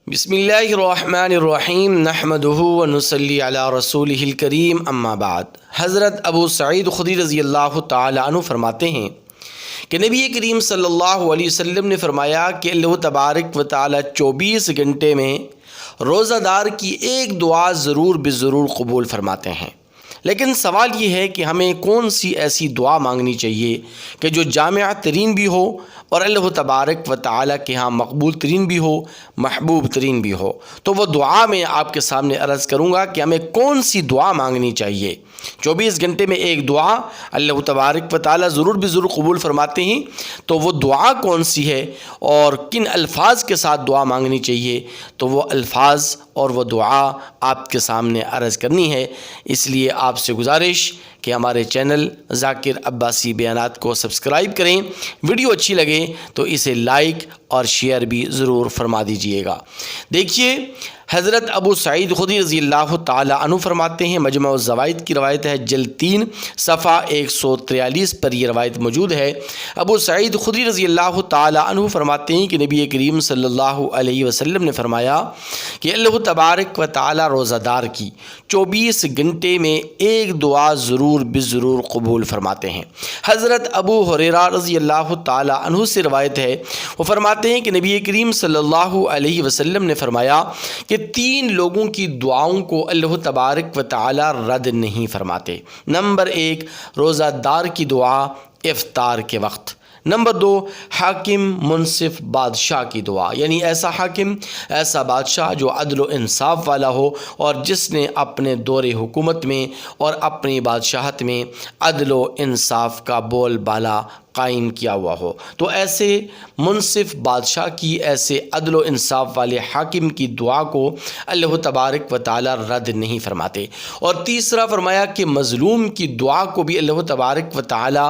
بسم اللہ الرحمن الرحیم نحمدہ ونصلی علی رسولہ الکریم اما بعد۔ حضرت ابو سعید خدری رضی اللہ تعالی عنہ فرماتے ہیں کہ نبی کریم صلی اللہ علیہ وسلم نے فرمایا کہ اللہ تبارک و تعالی 24 گھنٹے میں روزہ دار کی ایک دعا ضرور بضرور قبول فرماتے ہیں، لیکن سوال یہ ہے کہ ہمیں کون سی ایسی دعا مانگنی چاہیے کہ جو جامع ترین بھی ہو اور اللہ تبارک و تعالی کے ہاں مقبول ترین بھی ہو، محبوب ترین بھی ہو۔ تو وہ دعا میں آپ کے سامنے عرض کروں گا کہ ہمیں کون سی دعا مانگنی چاہیے۔ 24 گھنٹے میں ایک دعا اللہ تبارک و تعالی ضرور بضرور قبول فرماتے ہیں، تو وہ دعا کون سی ہے اور کن الفاظ کے ساتھ دعا مانگنی چاہیے، تو وہ الفاظ اور وہ دعا آپ کے سامنے عرض کرنی ہے۔ اس لیے آپ سے گزارش کہ ہمارے چینل ذاکر عباسی بیانات کو سبسکرائب کریں، ویڈیو اچھی لگے تو اسے لائک اور شیئر بھی ضرور فرما دیجئے گا۔ دیکھیے، حضرت ابو سعید خدری رضی اللہ تعالی عنہ فرماتے ہیں، مجمع الزوائد کی روایت ہے، جلد 3 صفحہ 143 پر یہ روایت موجود ہے۔ ابو سعید خدری رضی اللہ تعالی عنہ فرماتے ہیں کہ نبی کریم صلی اللہ علیہ وسلم نے فرمایا کہ اللہ تبارک و تعالی روزہ دار کی 24 گھنٹے میں ایک دعا ضرور بضرور قبول فرماتے ہیں۔ حضرت ابو ہریرہ رضی اللہ تعالی عنہ سے روایت ہے، وہ فرماتے ہیں کہ نبی کریم صلی اللہ علیہ وسلم نے فرمایا کہ 3 لوگوں کی دعاؤں کو اللہ تبارک و تعالی رد نہیں فرماتے۔ نمبر 1، روزہ دار کی دعا افطار کے وقت۔ نمبر 2، حاکم منصف بادشاہ کی دعا، یعنی ایسا حاکم، ایسا بادشاہ جو عدل و انصاف والا ہو اور جس نے اپنے دور حکومت میں اور اپنی بادشاہت میں عدل و انصاف کا بول بالا قائم کیا ہوا ہو، تو ایسے منصف بادشاہ کی، ایسے عدل و انصاف والے حاکم کی دعا کو اللہ تبارک و تعالی رد نہیں فرماتے۔ اور تیسرا فرمایا کہ مظلوم کی دعا کو بھی اللہ تبارک و تعالی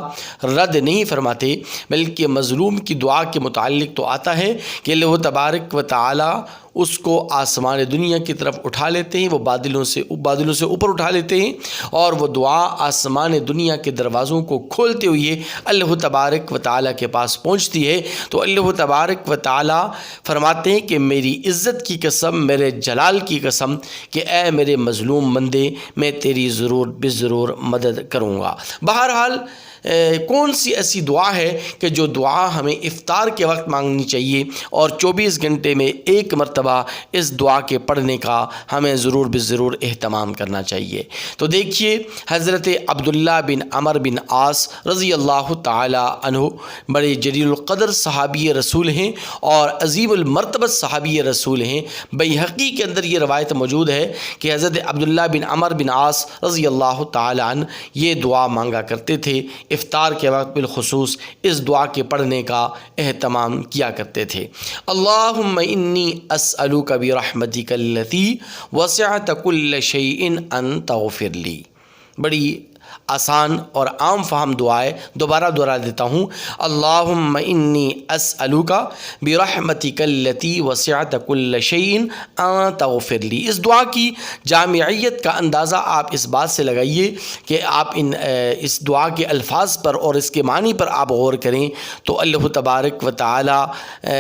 رد نہیں فرماتے، بلکہ مظلوم کی دعا کے متعلق تو آتا ہے کہ اللہ تبارک و تعالی اس کو آسمان دنیا کی طرف اٹھا لیتے ہیں، وہ بادلوں سے اوپر اٹھا لیتے ہیں، اور وہ دعا آسمان دنیا کے دروازوں کو کھولتے ہوئے اللہ تبارک و تعالی کے پاس پہنچتی ہے۔ تو اللہ تبارک و تعالی فرماتے ہیں کہ میری عزت کی قسم، میرے جلال کی قسم، کہ اے میرے مظلوم بندے، میں تیری ضرور بضرور مدد کروں گا۔ بہرحال کون سی ایسی دعا ہے کہ جو دعا ہمیں افطار کے وقت مانگنی چاہیے، اور 24 گھنٹے میں ایک مرتبہ اس دعا کے پڑھنے کا ہمیں ضرور بضرور اہتمام کرنا چاہیے۔ تو دیکھیے، حضرت عبداللہ بن عمر بن عاص رضی اللہ تعالی عنہ بڑے جلیل القدر صحابی رسول ہیں اور عظیم المرتبت صحابی رسول ہیں۔ بیہقی کے اندر یہ روایت موجود ہے کہ حضرت عبداللہ بن عمر بن عاص رضی اللہ تعالی عنہ یہ دعا مانگا کرتے تھے، افطار کے وقت بالخصوص اس دعا کے پڑھنے کا اہتمام کیا کرتے تھے۔ اللہم انی اسألک برحمتک التی وسعت کل شیء ان تغفر لی۔ بڑی آسان اور عام فہم دعا ہے، دوبارہ دہرا دیتا ہوں۔ اللہم انی اسألک برحمتک التی وسعت کل شیء ان تغفر لی۔ اس دعا کی جامعیت کا اندازہ آپ اس بات سے لگائیے کہ آپ اس دعا کے الفاظ پر اور اس کے معنی پر آپ غور کریں تو اللہ تبارک و تعالی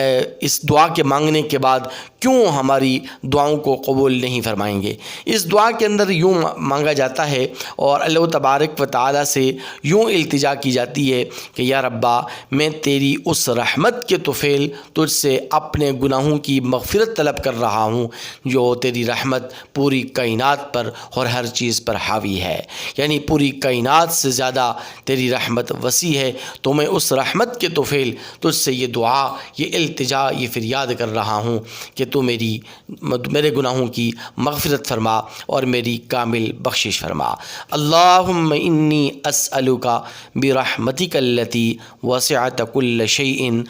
اس دعا کے مانگنے کے بعد کیوں ہماری دعاؤں کو قبول نہیں فرمائیں گے۔ اس دعا کے اندر یوں مانگا جاتا ہے اور اللہ تبارک و تعالی سے یوں التجا کی جاتی ہے کہ یا ربا، میں تیری اس رحمت کے طفیل تجھ سے اپنے گناہوں کی مغفرت طلب کر رہا ہوں، جو تیری رحمت پوری کائنات پر اور ہر چیز پر حاوی ہے، یعنی پوری کائنات سے زیادہ تیری رحمت وسیع ہے۔ تو میں اس رحمت کے طفیل تجھ سے یہ دعا، یہ التجا، یہ فریاد کر رہا ہوں کہ تو میرے گناہوں کی مغفرت فرما اور میری کامل بخشش فرما۔ اللہم انی اسألک برحمتک التی وسعت کل شیء ان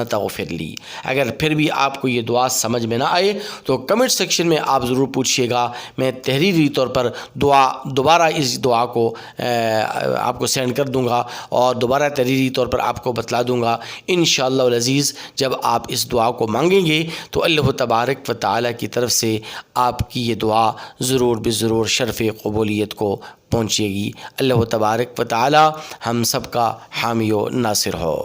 تغفر لی۔ اگر پھر بھی آپ کو یہ دعا سمجھ میں نہ آئے تو کمنٹ سیکشن میں آپ ضرور پوچھیے گا، میں تحریری طور پر دوبارہ اس دعا کو آپ کو سینڈ کر دوں گا اور دوبارہ تحریری طور پر آپ کو بتلا دوں گا۔ انشاءاللہ العزیز جب آپ اس دعا کو مانگیں گے تو اللہ تبارک و تعالی کی طرف سے آپ کی یہ دعا ضرور بضرور شرف قبولیت کو پہنچے گی۔ اللہ تبارک و تعالی ہم سب کا حامی و ناصر ہو۔